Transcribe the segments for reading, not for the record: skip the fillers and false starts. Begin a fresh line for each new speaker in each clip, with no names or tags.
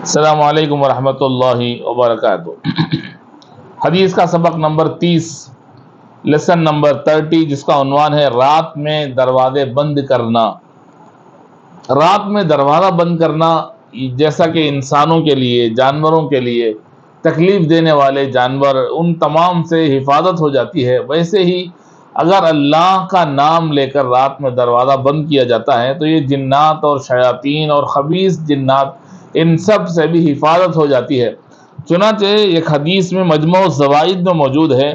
السلام علیکم ورحمۃ اللہ وبرکاتہ۔ حدیث کا سبق نمبر 30، لیسن نمبر 30، جس کا عنوان ہے رات میں دروازے بند کرنا۔ رات میں دروازہ بند کرنا جیسا کہ انسانوں کے لیے، جانوروں کے لیے، تکلیف دینے والے جانور، ان تمام سے حفاظت ہو جاتی ہے، ویسے ہی اگر اللہ کا نام لے کر رات میں دروازہ بند کیا جاتا ہے تو یہ جنات اور شیاطین اور خبیث جنات، ان سب سے بھی حفاظت ہو جاتی ہے۔ چنانچہ ایک حدیث میں مجموع الزوائد میں موجود ہے،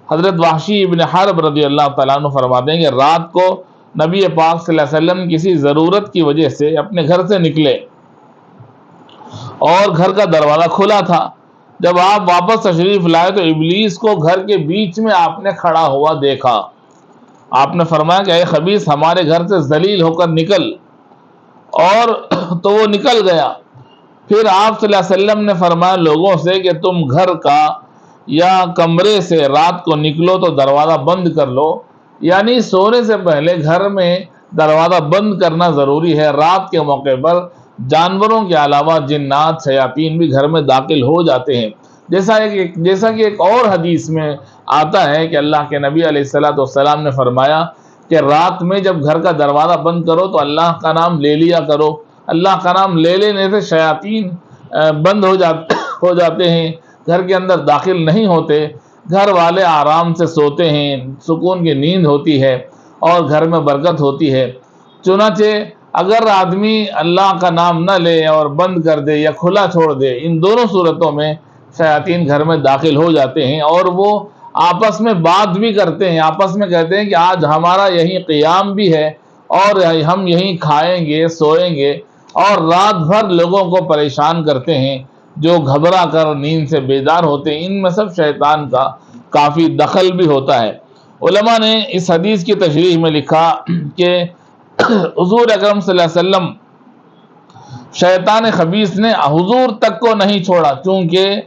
حضرت وحشی ابن حرب رضی اللہ تعالیٰ عنہ فرماتے ہیں کہ رات کو نبی پاک صلی اللہ علیہ وسلم کسی ضرورت کی وجہ سے اپنے گھر سے نکلے اور گھر کا دروازہ کھلا تھا۔ جب آپ واپس تشریف لائے تو ابلیس کو گھر کے بیچ میں آپ نے کھڑا ہوا دیکھا۔ آپ نے فرمایا کہ اے خبیث، ہمارے گھر سے ذلیل ہو کر نکل، اور تو وہ نکل گیا۔ پھر آپ صلی اللہ علیہ وسلم نے فرمایا لوگوں سے کہ تم گھر کا یا کمرے سے رات کو نکلو تو دروازہ بند کر لو، یعنی سونے سے پہلے گھر میں دروازہ بند کرنا ضروری ہے۔ رات کے موقع پر جانوروں کے علاوہ جنات، شیاطین بھی گھر میں داخل ہو جاتے ہیں، جیسا کہ ایک اور حدیث میں آتا ہے کہ اللہ کے نبی علیہ الصلوۃ والسلام نے فرمایا کہ رات میں جب گھر کا دروازہ بند کرو تو اللہ کا نام لے لیا کرو۔ اللہ کا نام لے لینے سے شیاطین بند ہو جاتے ہیں، گھر کے اندر داخل نہیں ہوتے، گھر والے آرام سے سوتے ہیں، سکون کی نیند ہوتی ہے اور گھر میں برکت ہوتی ہے۔ چنانچہ اگر آدمی اللہ کا نام نہ لے اور بند کر دے یا کھلا چھوڑ دے، ان دونوں صورتوں میں شیاطین گھر میں داخل ہو جاتے ہیں اور وہ آپس میں بات بھی کرتے ہیں، آپس میں کہتے ہیں کہ آج ہمارا یہیں قیام بھی ہے اور ہم یہیں کھائیں گے، سوئیں گے، اور رات بھر لوگوں کو پریشان کرتے ہیں جو گھبرا کر نیند سے بیدار ہوتے ہیں۔ ان میں سب شیطان کا کافی دخل بھی ہوتا ہے۔ علماء نے اس حدیث کی تشریح میں لکھا کہ حضور اکرم صلی اللہ علیہ وسلم، شیطان خبیث نے حضور تک کو نہیں چھوڑا، چونکہ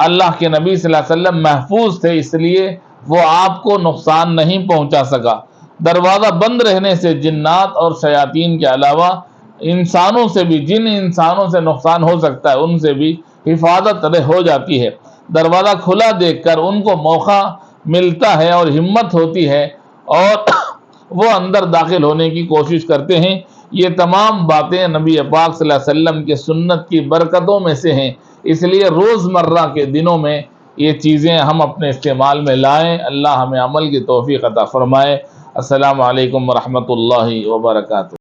اللہ کے نبی صلی اللہ علیہ وسلم محفوظ تھے، اس لیے وہ آپ کو نقصان نہیں پہنچا سکا۔ دروازہ بند رہنے سے جنات اور شیاطین کے علاوہ انسانوں سے بھی، جن انسانوں سے نقصان ہو سکتا ہے ان سے بھی حفاظت ہو جاتی ہے۔ دروازہ کھلا دیکھ کر ان کو موقع ملتا ہے اور ہمت ہوتی ہے اور وہ اندر داخل ہونے کی کوشش کرتے ہیں۔ یہ تمام باتیں نبی پاک صلی اللہ علیہ وسلم کے سنت کی برکتوں میں سے ہیں، اس لیے روزمرہ کے دنوں میں یہ چیزیں ہم اپنے استعمال میں لائیں۔ اللہ ہمیں عمل کی توفیق عطا فرمائے۔ السلام علیکم ورحمۃ اللہ وبرکاتہ۔